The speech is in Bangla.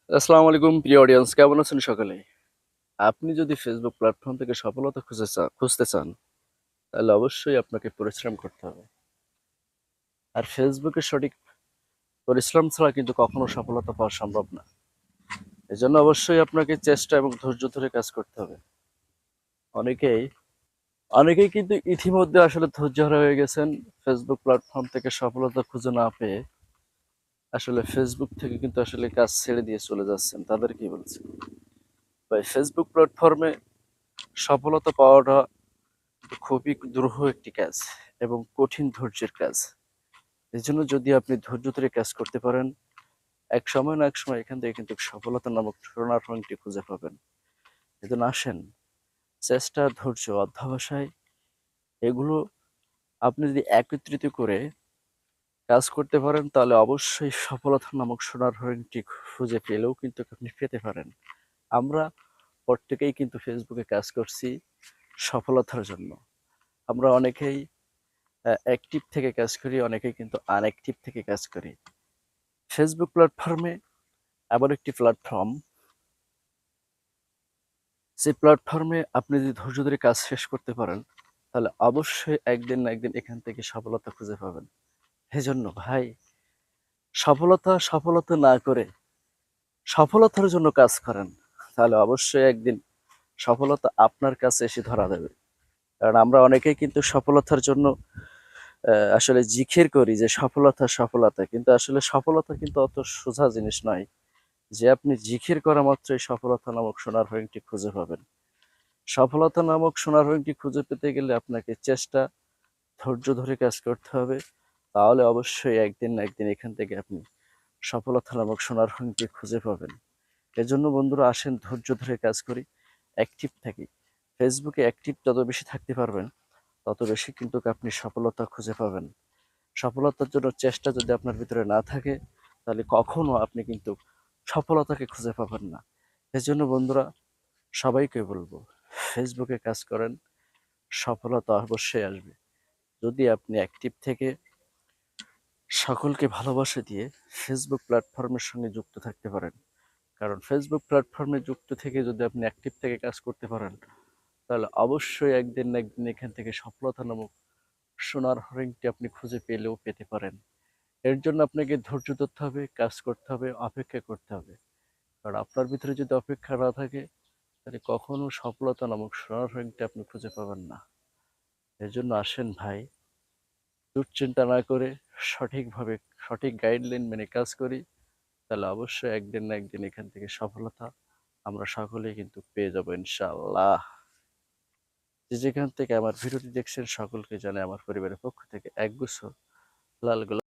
আসসালামু আলাইকুম প্রিয় অডিয়েন্স, কেমন আছেন সকলে? আপনি যদি ফেসবুক প্ল্যাটফর্ম থেকে সফলতা খুঁজতে চান, তাহলে অবশ্যই আপনাকে পরিশ্রম করতে হবে। আর ফেসবুকে সঠিক পরিশ্রম ছাড়া কিন্তু কখনো সফলতা পাওয়া সম্ভব না। এজন্য অবশ্যই আপনাকে চেষ্টা এবং ধৈর্য ধরে কাজ করতে হবে। অনেকেই অনেকেই কিন্তু ইতিমধ্যে আসলে ধৈর্যহারা হয়ে গেছেন। ফেসবুক প্ল্যাটফর্ম থেকে সফলতা খুঁজে না পেয়ে আসলে ফেসবুক থেকে কিন্তু আসলে কাজ ছেড়ে দিয়ে চলে যাচ্ছেন। তাদের কি বলছেন? ভাই, ফেসবুক প্ল্যাটফর্মে সফলতা পাওয়াটা খুবই দুরূহ একটি কাজ এবং কঠিন ধৈর্যের কাজ। এজন্য যদি আপনি ধৈর্য ধরে কাজ করতে পারেন, এক সময় না এক সময় এখান থেকে কিন্তু সফলতা নামক সোনার হরিণটি খুঁজে পাবেন। এজন্য আসেন, চেষ্টা, ধৈর্য, অধ্যবসায় এগুলো আপনি যদি একত্রিত করে কাজ করতে পারেন, তাহলে অবশ্যই সফলতা নামক সোনার হরিণটি খুঁজে পেলেও কিন্তু আপনি পেতে পারেন। আমরা প্রত্যেকেই কিন্তু ফেসবুকে কাজ করছি সফলতার জন্য। আমরা অনেকেই অ্যাক্টিভ থেকে কাজ করি, অনেকেই কিন্তু আনঅ্যাক্টিভ থেকে কাজ করি। ফেসবুক প্ল্যাটফর্মে এমন একটি প্ল্যাটফর্ম, যে প্ল্যাটফর্মে আপনি যদি ধৈর্য ধরে কাজ শেষ করতে পারেন, তাহলে অবশ্যই একদিন না একদিন এখান থেকে সফলতা খুঁজে পাবেন। এজন্য ভাই, সফলতা না করে সফলতার জন্য কাজ করেন, তাহলে অবশ্যই একদিন সফলতা আপনার কাছে এসে ধরা দেবে। কারণ আমরা অনেকেই কিন্তু সফলতার জন্য আসলে জিকির করি যে সফলতা সফলতা, কিন্তু আসলে সফলতা কিন্তু অত সোজা জিনিস নয় যে আপনি জিকির করা মাত্রই সফলতা নামক সোনার হরিণটি খুঁজে পাবেন। সফলতা নামক সোনার হরিণটি খুঁজে পেতে গেলে আপনাকে চেষ্টা, ধৈর্য ধরে কাজ করতে হবে। তাহলে অবশ্যই একদিন না একদিন এখান থেকে আপনি সফলতা নামক সোনার হরিণটি খুঁজে পাবেন। এজন্য বন্ধুরা, আসেন ধৈর্য ধরে কাজ করি, অ্যাক্টিভ থাকি। ফেসবুকে অ্যাক্টিভ যত বেশি থাকতে পারবেন, তত বেশি কিন্তু আপনি সফলতা খুঁজে পাবেন। সফলতার জন্য চেষ্টা যদি আপনার ভিতরে না থাকে, তাহলে কখনো আপনি কিন্তু সফলতাকে খুঁজে পাবেন না। এজন্য বন্ধুরা, সবাইকে বলবো, ফেসবুকে কাজ করেন, সফলতা অবশ্যই আসবে। যদি আপনি অ্যাক্টিভ থেকে সকলকে ভালোবাসা দিয়ে ফেসবুক প্ল্যাটফর্মের সঙ্গে যুক্ত থাকতে পারেন। কারণ ফেসবুক প্ল্যাটফর্মে যুক্ত থেকে যদি আপনি অ্যাক্টিভ থেকে কাজ করতে পারেন, তাহলে অবশ্যই একদিন না একদিন এখান থেকে সফলতা নামক সোনার হরিণটি আপনি খুঁজে পেলেও পেতে পারেন। এর জন্য আপনাকে ধৈর্য ধরতে হবে, কাজ করতে হবে, অপেক্ষা করতে হবে। কারণ আপনার ভিতরে যদি অপেক্ষা না থাকে, তাহলে কখনো সফলতা নামক সোনার হরিণটি আপনি খুঁজে পাবেন না। এজন্য আসেন ভাই, দুশ্চিন্তা না করে সঠিকভাবে সঠিক গাইডলাইন মেনে কাজ করি, তাহলে অবশ্যই একদিন না একদিন এখান থেকে সফলতা আমরা সকলেই কিন্তু পেয়ে যাবো ইনশাআল্লাহ। যে যেখান থেকে আমার ভিডিওটি দেখছেন, সকলকে জানাই আমার পরিবারের পক্ষ থেকে একগুচ্ছ লাল গোলাপ